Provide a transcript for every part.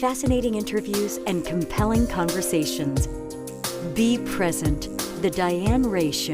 fascinating interviews and compelling conversations. Be present. The Diane Ray Show.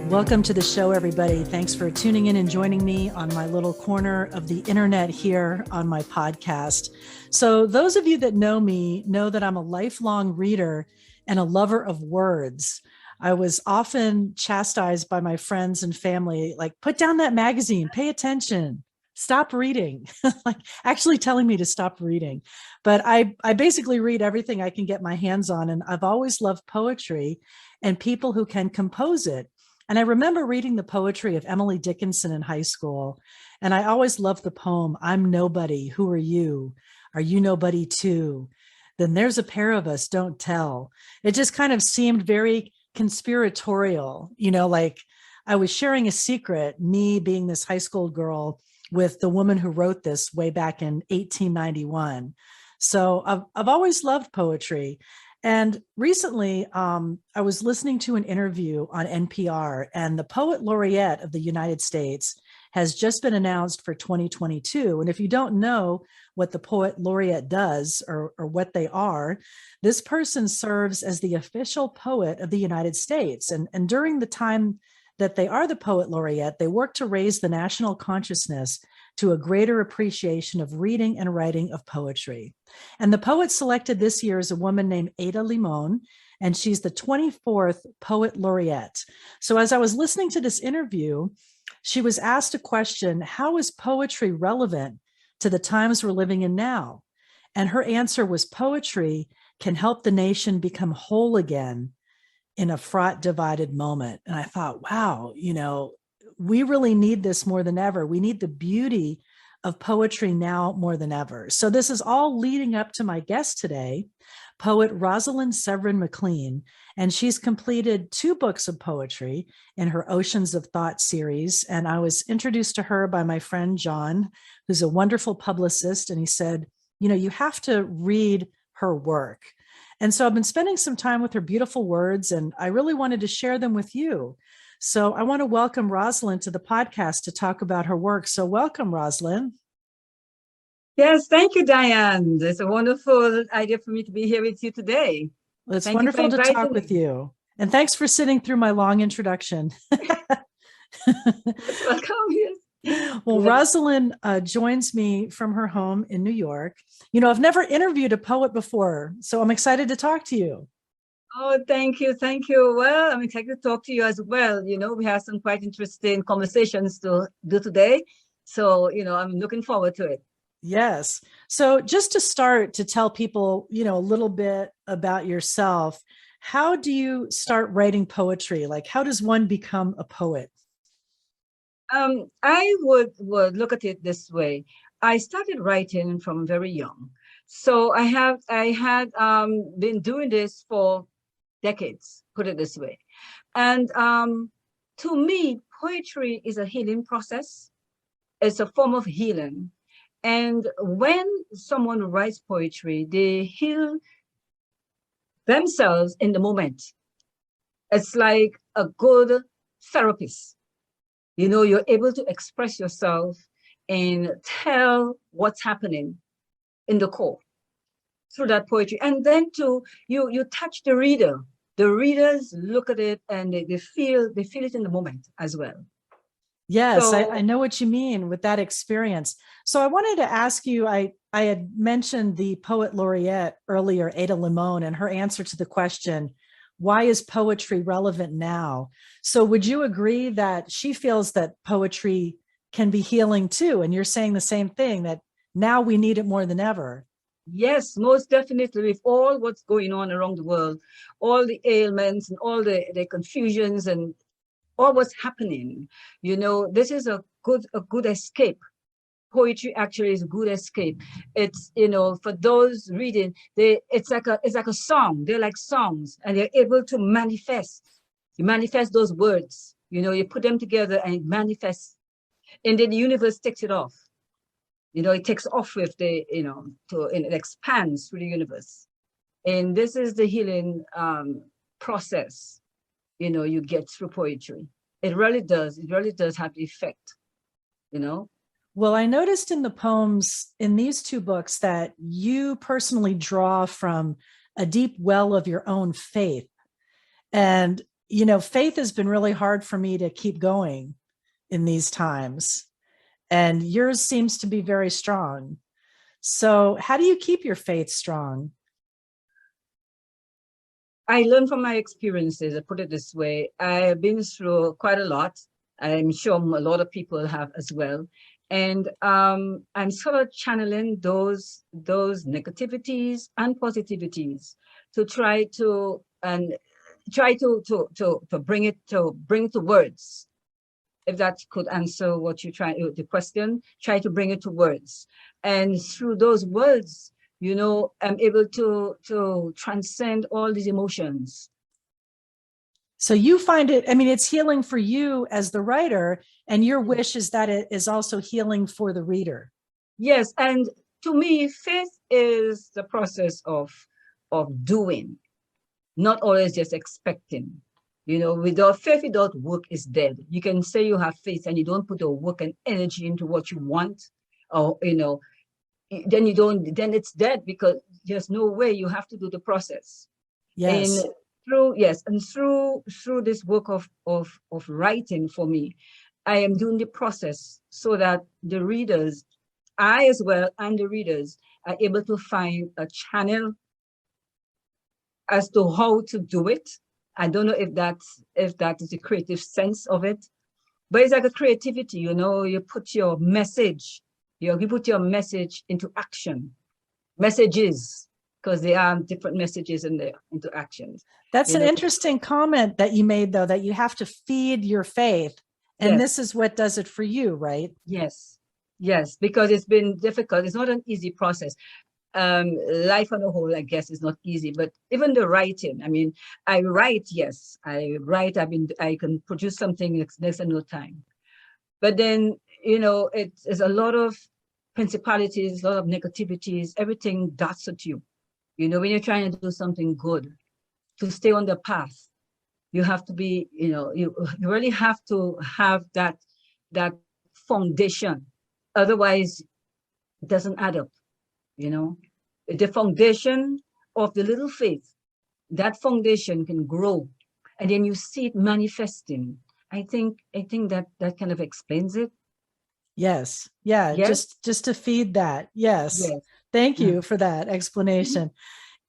Welcome to the show, everybody. Thanks for tuning in and joining me on my little corner of the internet here on my podcast. So those of you that know me know that I'm a lifelong reader and a lover of words. I was often chastised by my friends and family, like, put down that magazine, pay attention, stop reading, like actually telling me to stop reading. But I basically read everything I can get my hands on. And I've always loved poetry and people who can compose it. And I remember reading the poetry of Emily Dickinson in high school. And I always loved the poem, I'm nobody, who are you? Are you nobody too? Then there's a pair of us, don't tell. It just kind of seemed very conspiratorial, like I was sharing a secret, me being this high school girl, with the woman who wrote this way back in 1891. So I've always loved poetry. And recently, I was listening to an interview on NPR, and the Poet Laureate of the United States has just been announced for 2022. And if you don't know what the Poet Laureate does or what they are, this person serves as the official poet of the United States. And during the time that they are the Poet Laureate, they work to raise the national consciousness to a greater appreciation of reading and writing of poetry. And the poet selected this year is a woman named Ada Limon, and she's the 24th Poet Laureate. So as I was listening to this interview, she was asked a question, how is poetry relevant to the times we're living in now? And her answer was, poetry can help the nation become whole again in a fraught, divided moment. And I thought, wow, we really need this more than ever. We need the beauty of poetry now more than ever. So this is all leading up to my guest today, poet Rosalind Severin McClean, and she's completed 2 books of poetry in her Oceans of Thought series. And I was introduced to her by my friend John, who's a wonderful publicist, and he said, you have to read her work. And so I've been spending some time with her beautiful words, and I really wanted to share them with you. So I want to welcome Rosalind to the podcast to talk about her work. So welcome, Rosalind. Yes, thank you, Diane. It's a wonderful idea for me to be here with you today. Well, it's wonderful to talk with you. And thanks for sitting through my long introduction. Welcome. Yes. Well, Rosalind joins me from her home in New York. I've never interviewed a poet before, so I'm excited to talk to you. Oh, thank you. Thank you. Well, I'm excited to talk to you as well. We have some quite interesting conversations to do today. So, I'm looking forward to it. Yes. So just to start, to tell people, a little bit about yourself, how do you start writing poetry? Like, how does one become a poet? I would look at it this way. I started writing from very young. So I had been doing this for decades, put it this way. And to me, poetry is a healing process. It's a form of healing. And when someone writes poetry, they heal themselves in the moment. It's like a good therapist. You're able to express yourself and tell what's happening in the core through that poetry. And then you touch the reader. The readers look at it and they feel it in the moment as well. Yes, so, I know what you mean with that experience. So I wanted to ask you, I had mentioned the Poet Laureate earlier, Ada Limon, and her answer to the question, why is poetry relevant now? So would you agree that she feels that poetry can be healing too? And you're saying the same thing, that now we need it more than ever. Yes, most definitely. With all what's going on around the world, all the ailments and all the confusions and all what's happening, this is a good escape. Poetry actually is a good escape. It's, for those reading, it's like a song. They're like songs, and they're able to manifest. You manifest those words, you put them together and it manifests. And then the universe takes it off. It takes off with and it expands through the universe. And this is the healing process, you get through poetry. It really does have the effect, Well, I noticed in the poems in these two books that you personally draw from a deep well of your own faith. And, faith has been really hard for me to keep going in these times. And yours seems to be very strong. So, how do you keep your faith strong? I learned from my experiences. I put it this way: I've been through quite a lot. I'm sure a lot of people have as well. And I'm sort of channeling those negativities and positivities to try to bring it to words. If that could answer what you try the question, try to bring it to words, and through those words, I'm able to transcend all these emotions. So you find it, I mean, it's healing for you as the writer, and your wish is that it is also healing for the reader. Yes, and to me, faith is the process of doing, not always just expecting. Without faith, without work is dead. You can say you have faith and you don't put the work and energy into what you want, or then then it's dead, because there's no way. You have to do the process. Yes. And through this work of writing, for me, I am doing the process so that the readers, I as well, and the readers are able to find a channel as to how to do it. I don't know if that is the creative sense of it, but it's like a creativity. You put your message, you put your message into action, messages, because there are different messages in there, into actions. That's an interesting comment that you made, though, that you have to feed your faith, and this is what does it for you, right? Yes, because it's been difficult. It's not an easy process. Life on a whole, I guess, is not easy, but even the writing, I mean, I write, yes, I write. I can produce something next to no time, but then, it's a lot of principalities, a lot of negativities, everything darts at you. When you're trying to do something good, to stay on the path, you have to be, you really have to have that foundation. Otherwise, it doesn't add up. The foundation of the little faith, that foundation can grow, and then you see it manifesting. I think that kind of explains it. Yes. Yeah. Yes. Just to feed that. Yes. Yes. Thank you for that explanation.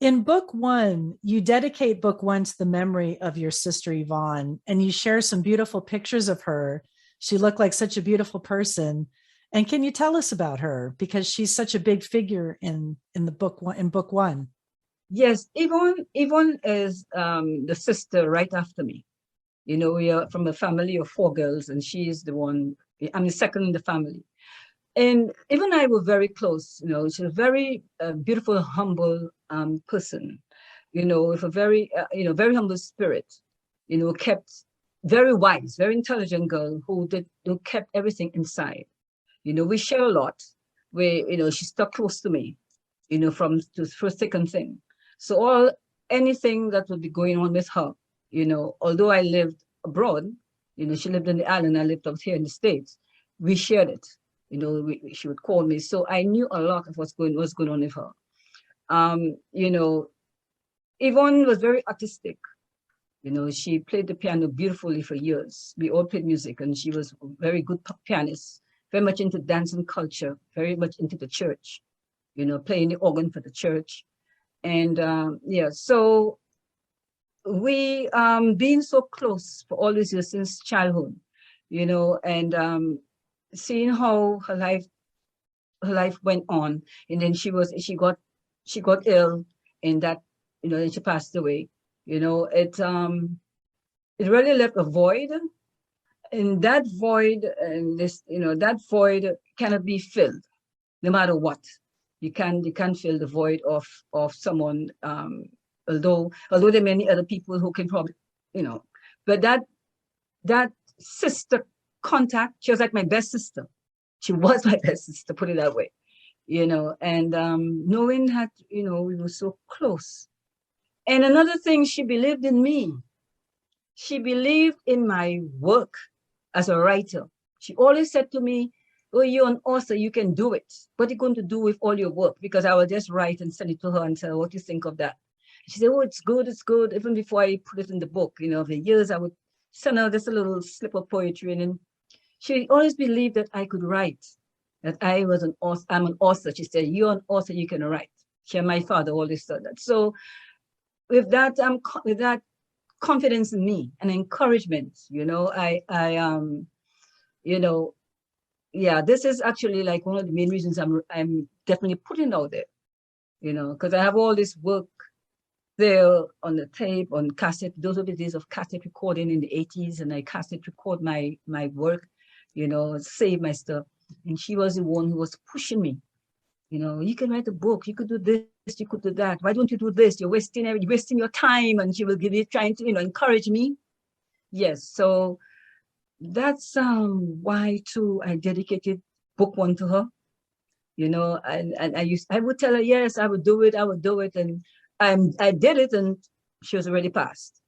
In book one, you dedicate book one to the memory of your sister Yvonne, and you share some beautiful pictures of her. She looked like such a beautiful person. And can you tell us about her, because she's such a big figure in book one? Yes, Yvonne is the sister right after me. We are from a family of 4 girls, and she is the one. I'm the second in the family. And Yvonne and I were very close. She's a very beautiful, humble person. With a very very humble spirit. Kept very wise, very intelligent girl who kept everything inside. We share a lot. She stuck close to me, from thick and thin. So anything that would be going on with her, although I lived abroad, she lived in the island, I lived out here in the States, we shared it. She would call me. So I knew a lot of what's going on with her. Yvonne was very artistic. She played the piano beautifully for years. We all played music, and she was a very good pianist, very much into dance and culture, very much into the church, playing the organ for the church. And so we been so close for all these years since childhood, and seeing how her life went on, and then she got ill, and that, then she passed away. It really left a void, and that void, and that void cannot be filled, no matter what. You can't fill the void of someone, although there are many other people who can probably, but that sister contact, she was like my best sister. She was my best sister, put it that way, and knowing that, we were so close. And another thing, she believed in me. She believed in my work as a writer. She always said to me, oh, you're an author, you can do it. What are you going to do with all your work? Because I will just write and send it to her and tell her, what do you think of that? She said, oh, it's good, it's good. Even before I put it in the book, over the years, I would send her just a little slip of poetry. And then she always believed that I could write, that I was an author. I'm an author. She said, you're an author, you can write. She and my father always said that. So with that confidence in me and encouragement, this is actually like one of the main reasons I'm definitely putting out there, because I have all this work there on the tape, on cassette. Those are the days of cassette recording in the 80s, and I cassette record my work, save my stuff. And she was the one who was pushing me. You can write a book, you could do this, you could do that. Why don't you do this? You're wasting your time. And she will trying to, encourage me. Yes. So that's why too I dedicated book one to her. And I would tell her, yes, I would do it. And I did it, and she was already passed.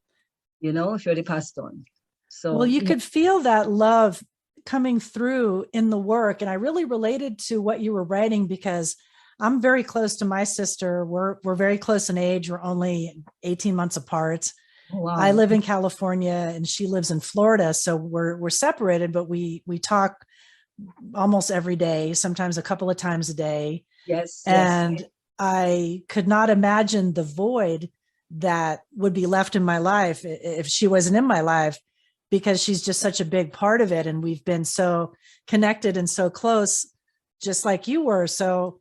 She already passed on. So well, you could feel that love coming through in the work. And I really related to what you were writing, because I'm very close to my sister. We're very close in age. We're only 18 months apart. Oh, wow. I live in California and she lives in Florida. So we're separated, but we talk almost every day, sometimes a couple of times a day. Yes. And yes. I could not imagine the void that would be left in my life if she wasn't in my life, because she's just such a big part of it. And we've been so connected and so close, just like you were. So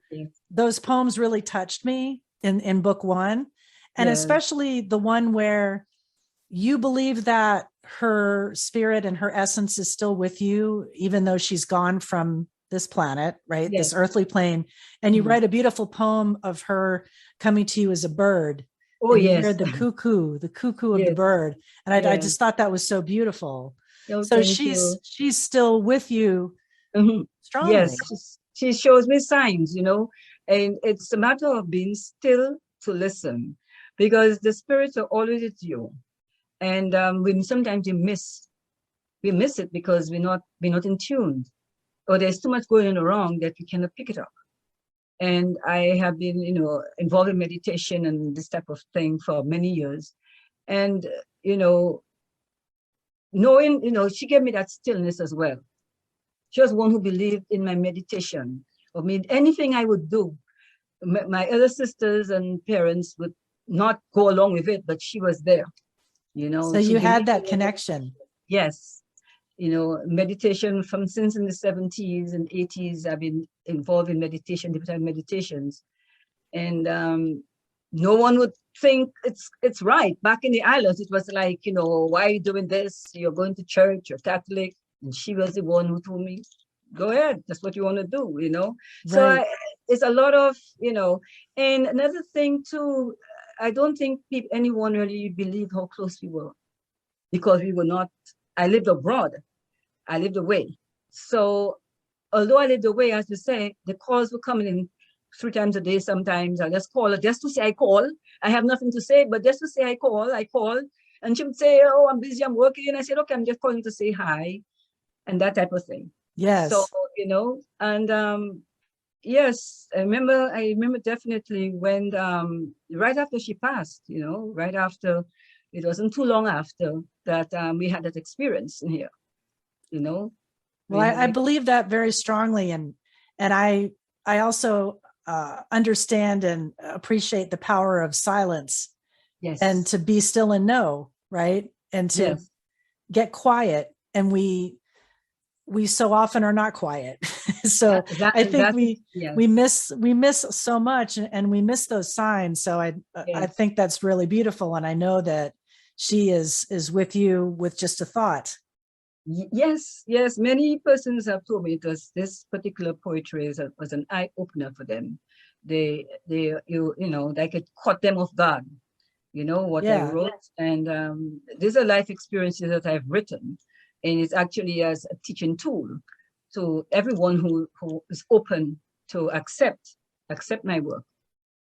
those poems really touched me in book one. And especially the one where you believe that her spirit and her essence is still with you, even though she's gone from this planet, right? This earthly plane. And you write a beautiful poem of her coming to you as a bird. Oh, and you yes. hear the cuckoo of the bird. And I just thought that was so beautiful. Oh, so she's still with you strongly. Yes, she shows me signs, and it's a matter of being still to listen, because the spirits are always with you. And sometimes we miss it because we're not in tune, or there's too much going on around that we cannot pick it up. And I have been, involved in meditation and this type of thing for many years. And, knowing, she gave me that stillness as well. She was one who believed in my meditation. I mean, anything I would do, my other sisters and parents would not go along with it, but she was there, So you had that connection. Yes. Meditation since in the 70s and 80s, I've been involved in meditation, different meditations. And no one would think it's right. Back in the islands, it was like, why are you doing this? You're going to church, you're Catholic. And she was the one who told me, go ahead, that's what you want to do, Right. So it's a lot of, and another thing too, I don't think anyone really believed how close we were, because we were not. I lived abroad. I lived away. So although I lived away, as you say, the calls were coming in 3 times a day sometimes. I just call her just to say I call. I have nothing to say, but just to say I call. And she would say, oh, I'm busy, I'm working. And I said, okay, I'm just calling to say hi, and that type of thing. Yes. So, and yes, I remember definitely when, right after she passed, right after, it wasn't too long after that we had that experience in here, Well, I believe that very strongly. And I also understand and appreciate the power of silence. Yes. And to be still and know, right? And to get quiet. And we so often are not quiet. So I think we miss so much, and we miss those signs. So I think that's really beautiful. And I know that she is with you with just a thought. Yes. Many persons have told me this particular poetry was an eye opener for them. They could caught them off guard, what I wrote. And these are life experiences that I've written. And it's actually as a teaching tool to everyone who is open to accept my work.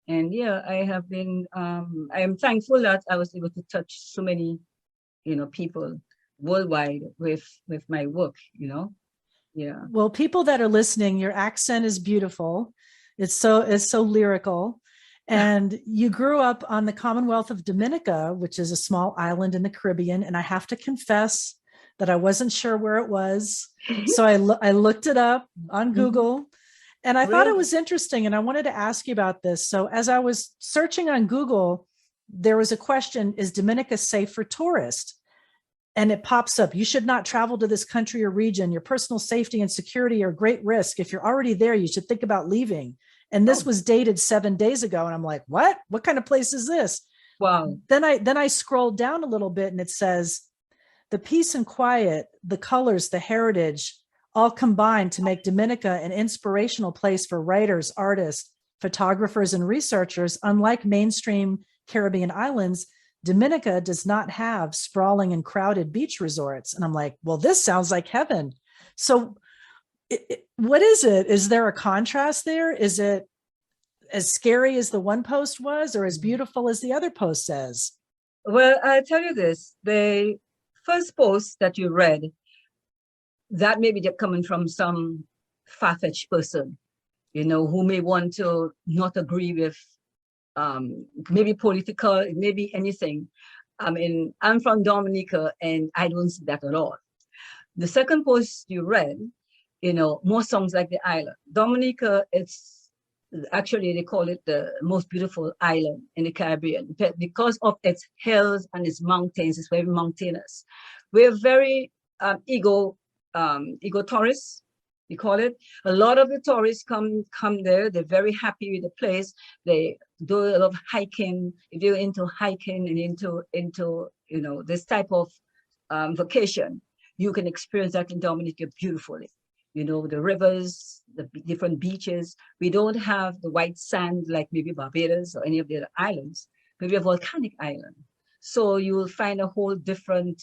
And I have been, I am thankful that I was able to touch so many, people worldwide with my work, Yeah. Well, people that are listening, your accent is beautiful. It's so lyrical. And you grew up on the Commonwealth of Dominica, which is a small island in the Caribbean. And I have to confess that I wasn't sure where it was. So I looked it up on Google, and I thought it Really? was interesting. And I wanted to ask you about this. So as I was searching on Google, there was a question: is Dominica safe for tourists? And it pops up: you should not travel to this country or region. Your personal safety and security are great risk. If you're already there, you should think about leaving. And this Oh, was dated 7 days ago. And I'm like, what kind of place is this? wow. Then I scrolled down a little bit, and it says the peace and quiet, the colors, the heritage, all combined to make Dominica an inspirational place for writers, artists, photographers, and researchers. Unlike mainstream Caribbean islands, Dominica does not have sprawling and crowded beach resorts. And I'm like, well, this sounds like heaven. So what is it? Is there a contrast there? Is it as scary as the one post was, or as beautiful as the other post says? Well, I tell you this, the first post that you read, that may be coming from some far-fetched person, who may want to not agree with maybe political, maybe anything. I mean, I'm from Dominica, and I don't see that at all. The second post you read, more songs like the island. Dominica, it's actually, they call it the most beautiful island in the Caribbean because of its hills and its mountains. It's very mountainous. We're very ego tourists, we call it. A lot of the tourists come there. They're very happy with the place. They do a lot of hiking. If you're into hiking and into this type of vacation, you can experience that in Dominica beautifully. The rivers, the different beaches. We don't have the white sand like maybe Barbados or any of the other islands, but we're a volcanic island. So you will find a whole different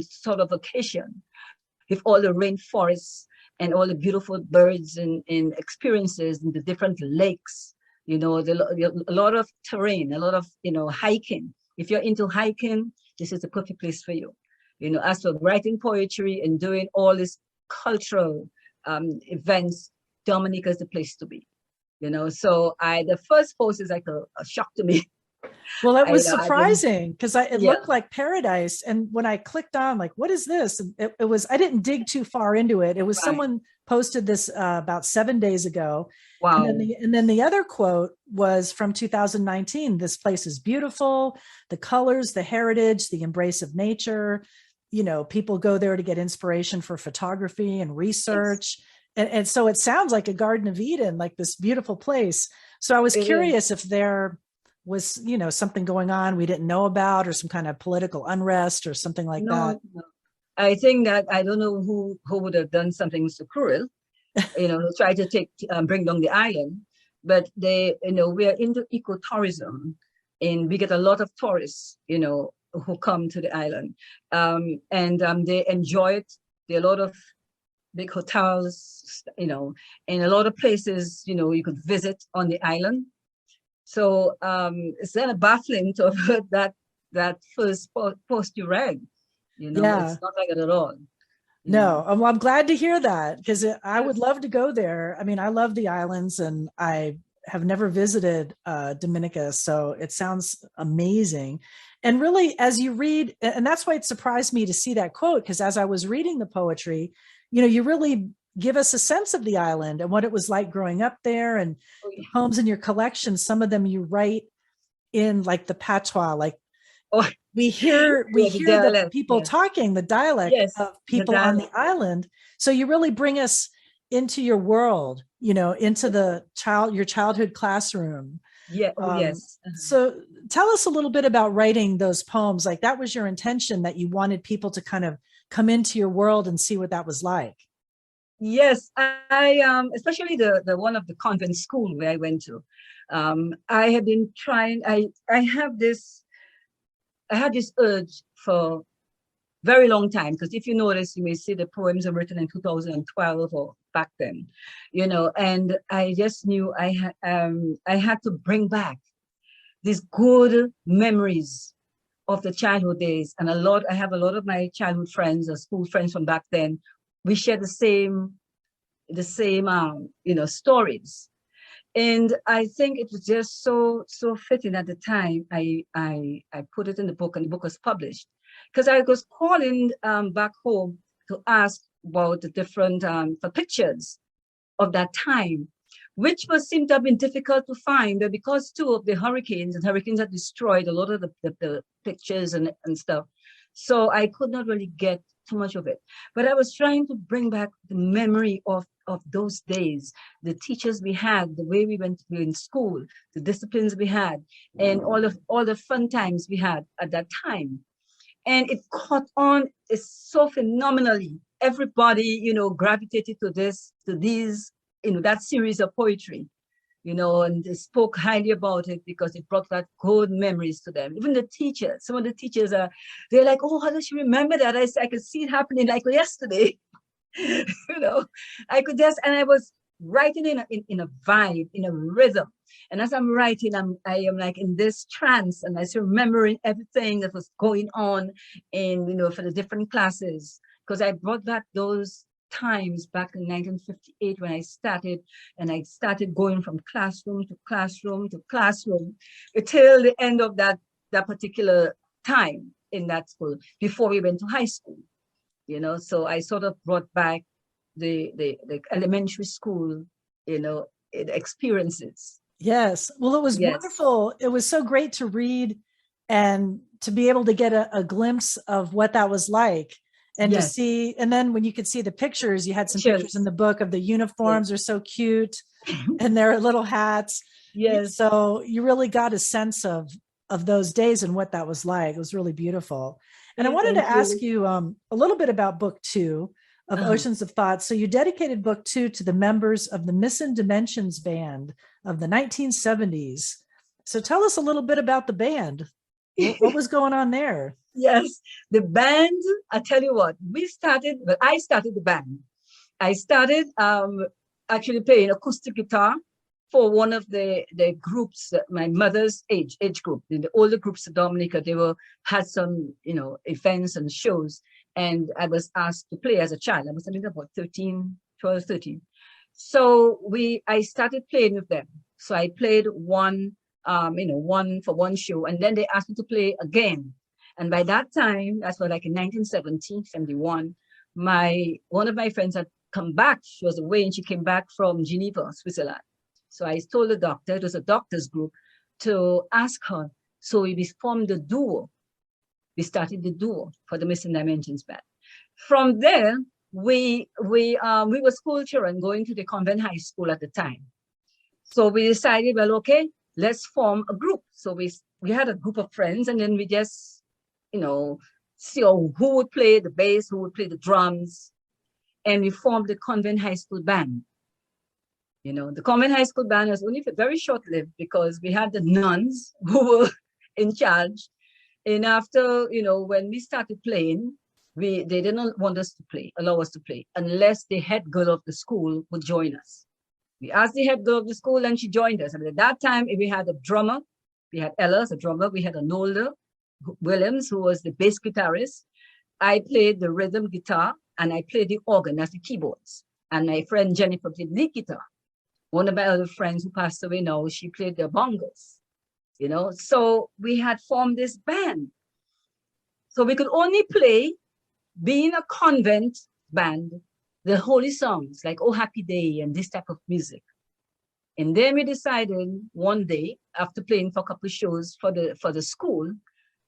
sort of vacation with all the rainforests and all the beautiful birds and experiences and the different lakes. A lot of terrain, a lot of hiking. If you're into hiking, this is the perfect place for you. As for writing poetry and doing all these cultural events, Dominica is the place to be. So the first post is like a shock to me. Well, it was surprising because it Yeah. looked like paradise. And when I clicked on, like, what is this? And it was, I didn't dig too far into it. It was Right. someone posted this about 7 days ago. Wow. And then the other quote was from 2019. This place is beautiful. The colors, the heritage, the embrace of nature. People go there to get inspiration for photography and research. And so it sounds like a Garden of Eden, like this beautiful place. So I was curious if there was, something going on we didn't know about, or some kind of political unrest or something like that. No. I think that I don't know who would have done something so cruel, try to bring down the island. But we are into ecotourism, and we get a lot of tourists, who come to the island, and they enjoy it. There are a lot of big hotels, and a lot of places, you could visit on the island. So it's kind of baffling to have heard that first post you read. Yeah. It's not like it at all. No, I'm glad to hear that, because I would love to go there. I mean, I love the islands, and I have never visited Dominica, so it sounds amazing. And really, as you read, and that's why it surprised me to see that quote, because as I was reading the poetry, you really give us a sense of the island and what it was like growing up there. And the poems in your collection, some of them you write in like the patois, like we hear the people talking, the dialect of people on the island. So you really bring us into your world, into your childhood classroom. Yeah. Yes. So tell us a little bit about writing those poems. Like, that was your intention, that you wanted people to kind of come into your world and see what that was like. Yes, I especially the one of the convent school where I went to. I have been trying. I had this urge for very long time, because if you notice, you may see the poems are written in 2012 or back then, and I just knew I had to bring back these good memories of the childhood days. And I have a lot of my childhood friends or school friends from back then we share the same stories. And I think it was just so fitting at the time. I put it in the book, and the book was published, because I was calling back home to ask about the different for pictures of that time, which seemed to have been difficult to find, but because two of the hurricanes had destroyed a lot of the pictures and stuff. So I could not really get too much of it. But I was trying to bring back the memory of those days, the teachers we had, the way we went to in school, the disciplines we had, and all the fun times we had at that time. And it caught on so phenomenally. Everybody, gravitated to these, that series of poetry, and they spoke highly about it because it brought back good memories to them. Even the teachers, some of the teachers they're like, oh, how does she remember that? I could see it happening like yesterday. I could just, and I was writing in a vibe, in a rhythm. And as I'm writing, I am like in this trance, and I was remembering everything that was going on for the different classes, because I brought back those times back in 1958 when I started going from classroom to classroom to classroom until the end of that particular time in that school before we went to high school. So I sort of brought back the elementary school, experiences. Yes. Well, it was wonderful. It was so great to read and to be able to get a glimpse of what that was like, and to see. And then when you could see the pictures, you had some pictures in the book of the uniforms are so cute and their little hats. Yes. So you really got a sense of those days and what that was like. It was really beautiful. And I wanted to ask you a little bit about book 2 of Oceans of Thoughts. So you dedicated book 2 to the members of the Missing Dimensions band of the 1970s. So tell us a little bit about the band. What was going on there? Yes, the band, I tell you what, I started the band. I started actually playing acoustic guitar for one of the groups, my mother's age group, in the older groups of Dominica. They had some, events and shows, and I was asked to play as a child. I was about 12, 13. So I started playing with them. So I played one for one show, and then they asked me to play again. And by that time, that's what, like in 1970, 71, one of my friends had come back. She was away, and she came back from Geneva, Switzerland. So I told the doctor, it was a doctor's group, to ask her. So we formed a duo. We started the duo for the Missing Dimensions band. From there, we were school children going to the convent high school at the time. So we decided, well, okay, let's form a group. So we had a group of friends, and then we just, see who would play the bass, who would play the drums. And we formed the convent high school band. The convent high school band was only very short-lived because we had the nuns who were in charge. And after, when we started playing, they didn't want us to allow us to play, unless the head girl of the school would join us. We asked the head girl of the school, and she joined us. And at that time, we had a drummer. We had Ella as a drummer. We had Arnolda Williams, who was the bass guitarist. I played the rhythm guitar, and I played the organ as the keyboards. And my friend Jennifer played lead guitar. One of my other friends who passed away now, she played the bongos. So we had formed this band. So we could only play, being a convent band, the holy songs like Oh Happy Day and this type of music. And then we decided one day, after playing for a couple of shows for the school,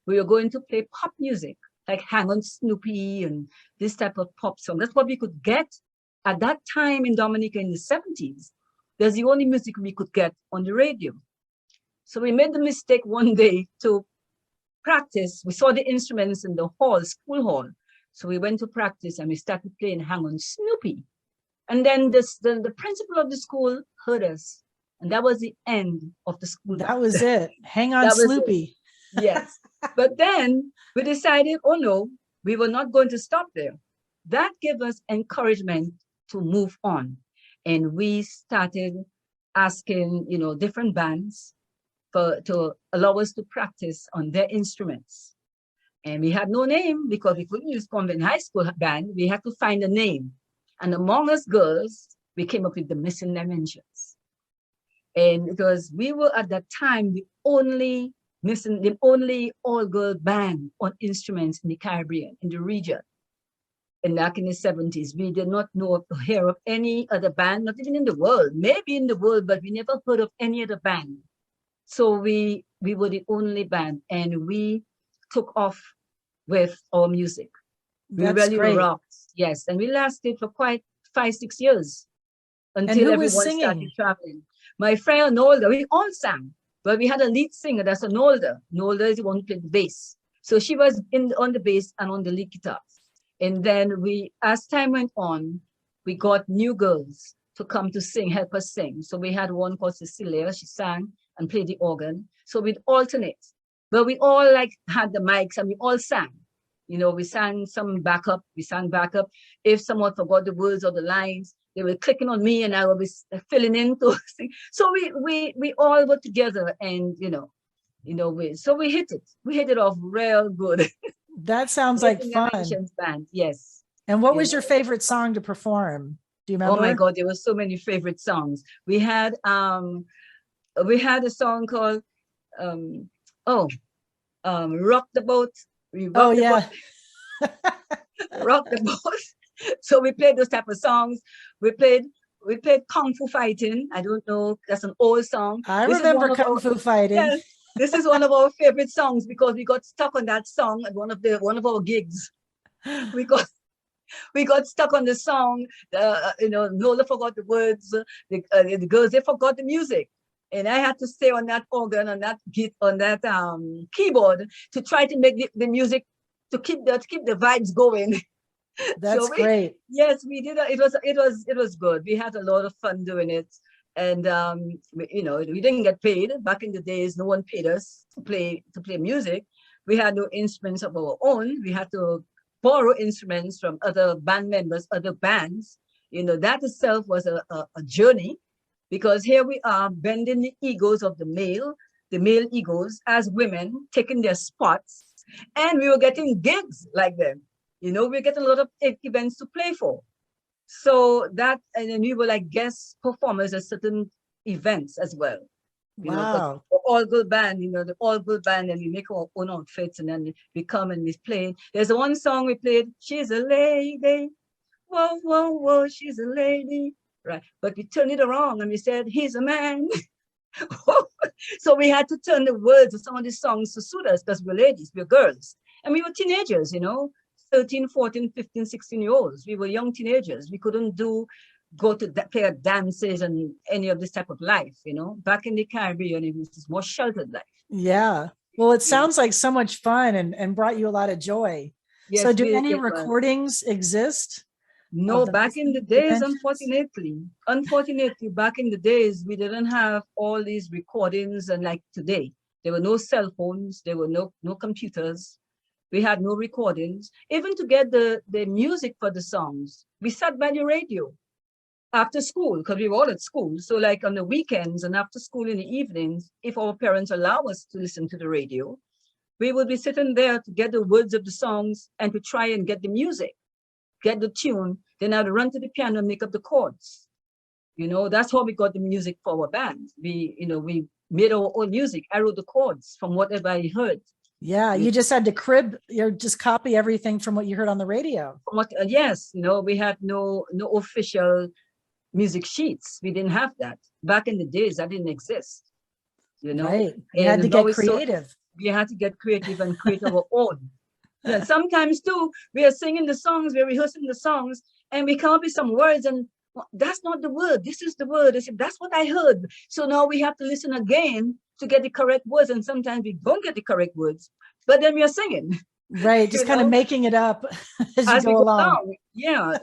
we were going to play pop music, like Hang on Snoopy and this type of pop song. That's what we could get at that time in Dominica in the 70s. That's the only music we could get on the radio. So we made the mistake one day to practice. We saw the instruments in the school hall. So we went to practice, and we started playing Hang on Snoopy. And then the principal of the school heard us. And that was the end of the school. That was it. Hang on, Snoopy. Yes. But then we decided, oh no, we were not going to stop there. That gave us encouragement to move on. And we started asking, different bands to allow us to practice on their instruments. And we had no name because we couldn't use convent high school band. We had to find a name. And among us girls, we came up with the missing dimensions. And because we were at that time the only all-girl band on instruments in the Caribbean, in the region. And back in the 70s, we did not know or hear of any other band, not even in the world, maybe in the world, but we never heard of any other band. So we were the only band, and we took off with our music. We That's really great. rocked, yes. And we lasted for quite 5-6 years And until who was everyone started singing? traveling. My friend Nolda, we all sang, but we had a lead singer, that's a Nolda. Nolda is the one who played the bass. So she was on the bass and on the lead guitar. And then as time went on, we got new girls to come to sing, help us sing. So we had one called Cecilia, she sang and played the organ. So we'd alternate, but we all had the mics and we all sang. You know, we sang some backup, we sang backup. If someone forgot the words or the lines, they were clicking on me and I would be filling in to sing. So we all were together, and so we hit it off real good. That sounds like fun. Band, yes. And what was your favorite song to perform? Do you remember? Oh my God, there were so many favorite songs. We had a song called Rock the Boat. Oh yeah. Rock the Boat. So we played those type of songs. We played Kung Fu Fighting. I don't know, that's an old song. I remember Kung Fu Fighting. Yes, this is one of our favorite songs because we got stuck on that song at one of our gigs. We got stuck on the song. Lola forgot the words. The girls, they forgot the music, and I had to stay on that organ, on that keyboard to try to make the music to keep the vibes going. That's great. Yes, we did. It was good. We had a lot of fun doing it, and we didn't get paid back in the days. No one paid us to play music. We had no instruments of our own. We had to borrow instruments from other band members, other bands. That itself was a journey, because here we are bending the egos of the male egos as women, taking their spots, and we were getting gigs like them. We're getting a lot of events to play for. So and then we were like guest performers at certain events as well. Wow. All-girl band, the all-girl band, and we make our own outfits, and then we come and we play. There's one song we played, She's a Lady. Whoa, whoa, whoa, she's a lady. Right. But we turned it around and we said, he's a man. So we had to turn the words of some of these songs to suit us, because we're ladies, we're girls. And we were teenagers, 13, 14, 15, 16-year-olds. We were young teenagers. We couldn't go to play at dances and any of this type of life, Back in the Caribbean, it was more sheltered life. Yeah. Well, it sounds like so much fun and brought you a lot of joy. Yes, so do any recordings exist? No, back in the days, unfortunately, back in the days, we didn't have all these recordings, and like today, there were no cell phones, there were no computers. We had no recordings. Even to get the music for the songs, we sat by the radio after school, because we were all at school. So like on the weekends and after school in the evenings, if our parents allow us to listen to the radio, we would be sitting there to get the words of the songs and to try and get the music, get the tune. Then I'd run to the piano and make up the chords. That's how we got the music for our band. We made our own music. I wrote the chords from whatever I heard. Yeah, you just had to just copy everything from what you heard on the radio. Yes, we had no official music sheets. We didn't have that. Back in the days, that didn't exist. Right. You had to get creative. We had to get creative and create our own. Yeah, sometimes too, we are singing the songs, we're rehearsing the songs, and we come up with some words, and that's not the word. This is the word. I said, that's what I heard. So now we have to listen again to get the correct words, and sometimes we don't get the correct words, but then we are singing. Right, just kind of making it up as you go along. Yeah,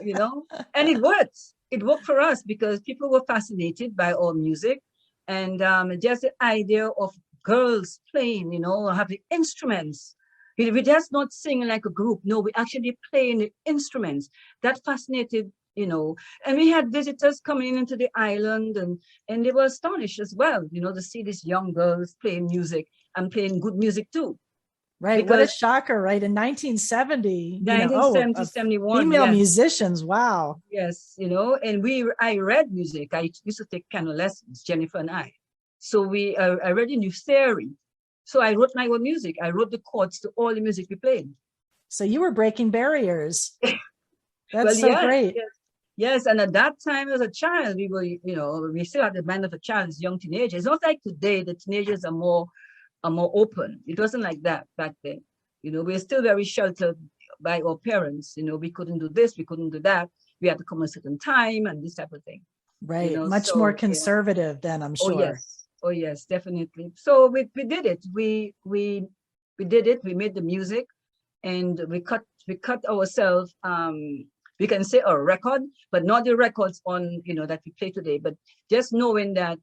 and it works. It worked for us because people were fascinated by our music, and just the idea of girls playing, having instruments. We just not singing like a group. No, we actually playing the instruments. That fascinated, and we had visitors coming into the island, and they were astonished as well, to see these young girls playing music and playing good music too. Right. What a shocker, right? In 1970, 1970, 71, female yes. musicians. Wow. Yes, and I read music. I used to take piano lessons, Jennifer and I. So I already knew theory. So I wrote my own music. I wrote the chords to all the music we played. So you were breaking barriers. That's Well, so yes, great. yes. Yes, and at that time as a child, we were, we still had the mind of a child as young teenagers. It's not like today, the teenagers are more open. It wasn't like that back then. We're still very sheltered by our parents. We couldn't do this, we couldn't do that. We had to come a certain time and this type of thing. Right. Much more conservative then, I'm sure. Oh yes. Oh yes, definitely. So we did it. We did it. We made the music, and we cut ourselves. We can say a record, but not the records on that we play today. But just knowing that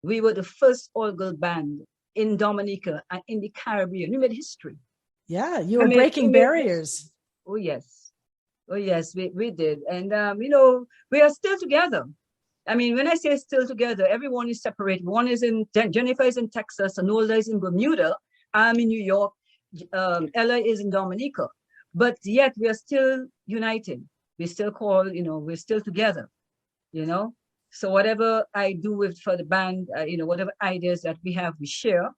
we were the first all-girl band in Dominica and in the Caribbean, we made history. Yeah, you were breaking barriers. Oh yes, we did, and we are still together. I mean, when I say still together, everyone is separate. Jennifer is in Texas, Anola is in Bermuda, I'm in New York, Ella is in Dominica, but yet we are still united. We still we're still together, So whatever I do for the band, whatever ideas that we have, we share.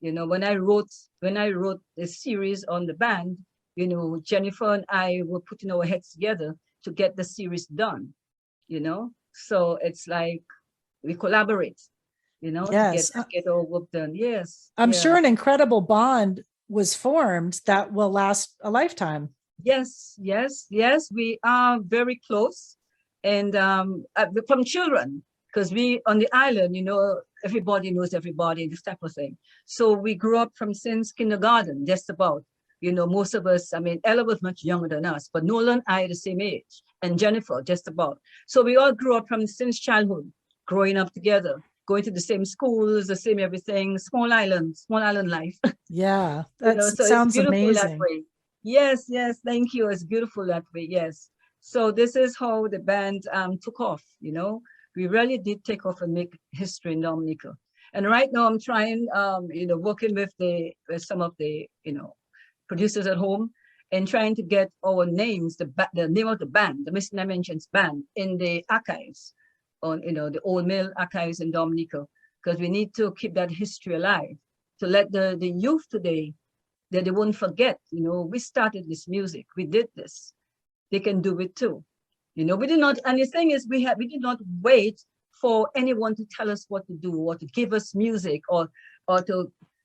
When I wrote the series on the band, Jennifer and I were putting our heads together to get the series done, So it's like we collaborate, yes. to get our work done. Yes. I'm sure an incredible bond was formed that will last a lifetime. Yes. We are very close, and from children, because we on the island, everybody knows everybody, this type of thing. So we grew up since kindergarten, just about. Most of us, I mean, Ella was much younger than us, but Nolan and I are the same age, and Jennifer just about. So we all grew up since childhood, growing up together, going to the same schools, the same everything, small island life. Yeah, that So sounds it's beautiful amazing. that way. Yes, thank you. It's beautiful that way, yes. So this is how the band took off, We really did take off and make history in Dominica. And right now I'm trying, working with some of the, producers at home and trying to get our names, the name of the band, the Missing Dimensions band, in the archives, on the old mill archives in Dominica, because we need to keep that history alive, to let the youth today, that they won't forget, we started this music, we did this, they can do it too. We did not, and the thing is, we did not wait for anyone to tell us what to do or to give us music or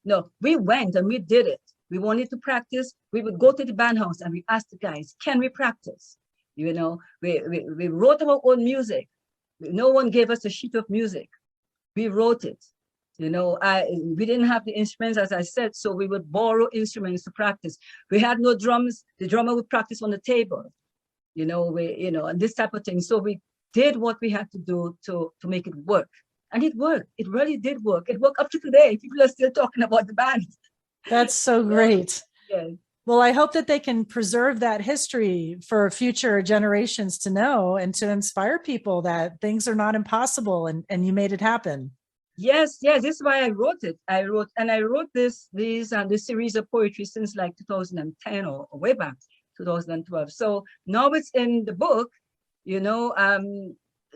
no, we went and we did it. We wanted to practice. We would go to the band house and we asked the guys, can we practice? We wrote our own music. No one gave us a sheet of music. We wrote it. We didn't have the instruments, as I said, so we would borrow instruments to practice. We had no drums. The drummer would practice on the table, and this type of thing. So we did what we had to do to make it work. And it worked. It really did work. It worked up to today. People are still talking about the band. That's so great. Yeah. Well, I hope that they can preserve that history for future generations to know and to inspire people that things are not impossible and you made it happen. Yes, this is why I wrote it. I wrote this series of poetry since like 2010 or way back 2012. So now it's in the book,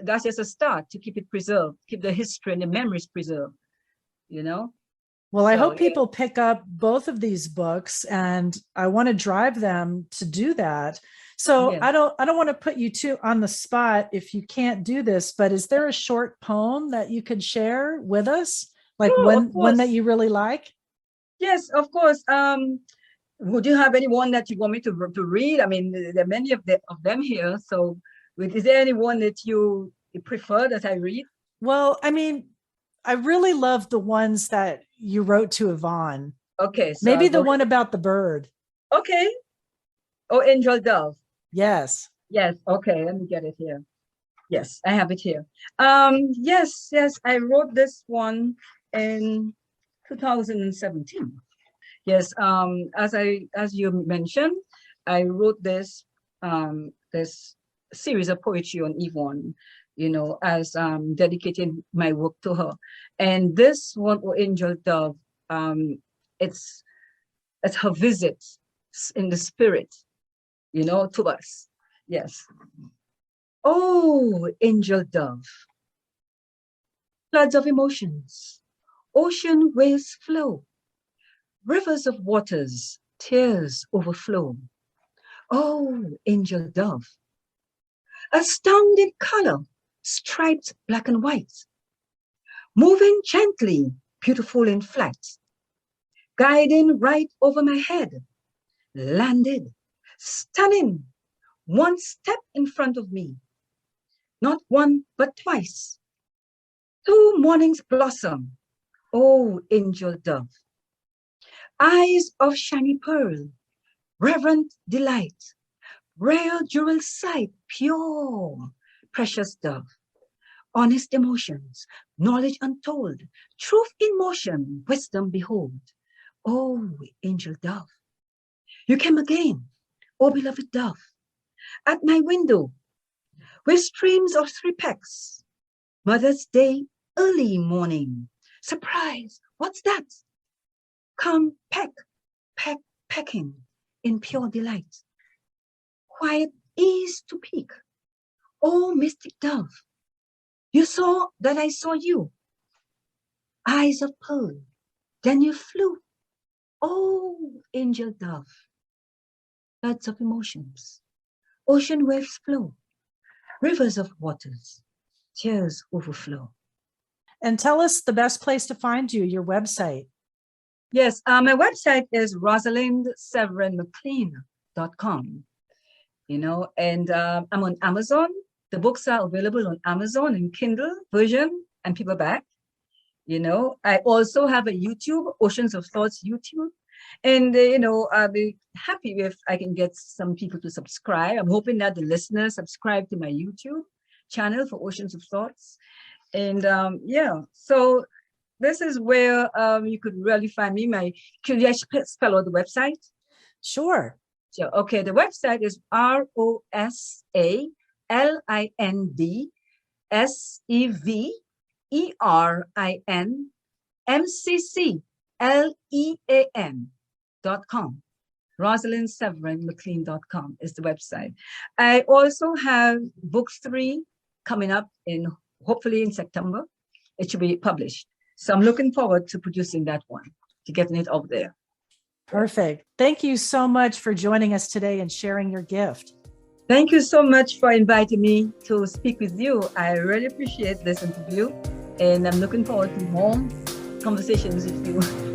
that's just a start to keep it preserved, keep the history and the memories preserved, Well, I hope people pick up both of these books, and I want to drive them to do that. So I don't want to put you too on the spot if you can't do this, but is there a short poem that you could share with us? Like one that you really like? Yes, of course. Would you have anyone that you want me to read? I mean, there are many of them here. So is there anyone that you prefer that I read? Well, I mean, I really love the ones that you wrote to Yvonne. Okay. So maybe the one about the bird. Okay. Oh, Angel Dove. Yes. Yes. Okay. Let me get it here. Yes, I have it here. Yes. I wrote this one in 2017. Yes. As you mentioned, I wrote this series of poetry on Yvonne, as dedicating my work to her. And this one, Angel Dove, it's as her visit in the spirit, to us. Yes. Oh, angel dove. Floods of emotions, ocean waves flow, rivers of waters, tears overflow. Oh, angel dove. Astounding color, striped black and white, moving gently, beautiful in flight, guiding right over my head, landed, stunning, one step in front of me, not one but twice. Two mornings blossom, oh angel dove. Eyes of shiny pearl, reverent delight, rare jewel sight, pure, precious dove. Honest emotions, knowledge untold, truth in motion, wisdom behold. Oh, angel dove, you came again, oh beloved dove, at my window, with streams of three pecks. Mother's Day, early morning. Surprise, what's that? Come peck, peck, pecking in pure delight. Quiet ease to peek. Oh, mystic dove, you saw that I saw you. Eyes of pearl, then you flew. Oh, angel dove. Floods of emotions, ocean waves flow, rivers of waters, tears overflow. And tell us the best place to find you, your website. Yes, my website is Rosalind Severin McClean.com. And I'm on Amazon. The books are available on Amazon in Kindle version and paperback. I also have a YouTube, Oceans of Thoughts YouTube. And, I'll be happy if I can get some people to subscribe. I'm hoping that the listeners subscribe to my YouTube channel for Oceans of Thoughts. And so this is where you could really find me. Could I spell out the website? Sure. So, okay, the website is RosalindSeverinMcClean.com. RosalindSeverinMcClean.com is the website. I also have book 3 coming up hopefully in September. It should be published. So I'm looking forward to producing that one, to getting it out there. Perfect. Thank you so much for joining us today and sharing your gift. Thank you so much for inviting me to speak with you. I really appreciate this interview, and I'm looking forward to more conversations with you.